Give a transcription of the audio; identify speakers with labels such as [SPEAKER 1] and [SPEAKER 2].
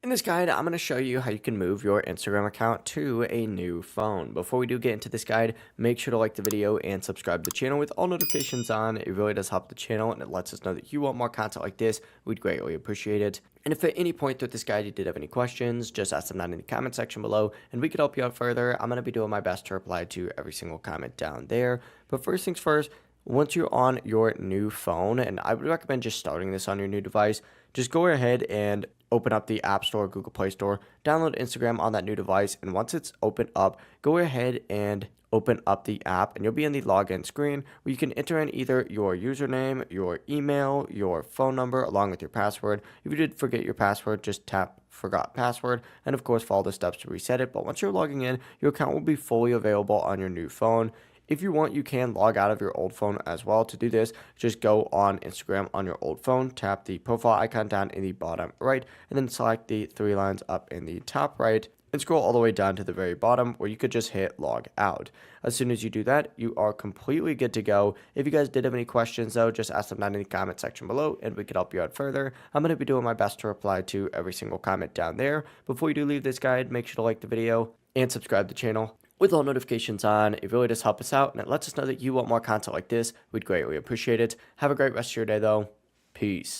[SPEAKER 1] In this guide, I'm going to show you how you can move your Instagram account to a new phone. Before we do get into this guide, make sure to like the video and subscribe to the channel with all notifications on. It really does help the channel and it lets us know that you want more content like this. We'd greatly appreciate it. And if at any point through this guide you did have any questions, just ask them down in the comment section below and we could help you out further. I'm going to be doing my best to reply to every single comment down there. But first things first, once you're on your new phone, and I would recommend just starting this on your new device, just go ahead and open up the App Store, Google Play Store, download Instagram on that new device, and once it's opened up, go ahead and open up the app, and you'll be in the login screen where you can enter in either your username, your email, your phone number, along with your password. If you did forget your password, just tap forgot password, and of course follow the steps to reset it. But once you're logging in, your account will be fully available on your new phone. If you want, you can log out of your old phone as well. To do this, just go on Instagram on your old phone, tap the profile icon down in the bottom right, and then select the three lines up in the top right, and scroll all the way down to the very bottom where you could just hit log out. As soon as you do that, you are completely good to go. If you guys did have any questions though, just ask them down in the comment section below and we could help you out further. I'm going to be doing my best to reply to every single comment down there. Before you do leave this guide, make sure to like the video and subscribe to the channel with all notifications on. It really does help us out and it lets us know that you want more content like this. We'd greatly appreciate it. Have a great rest of your day though. Peace.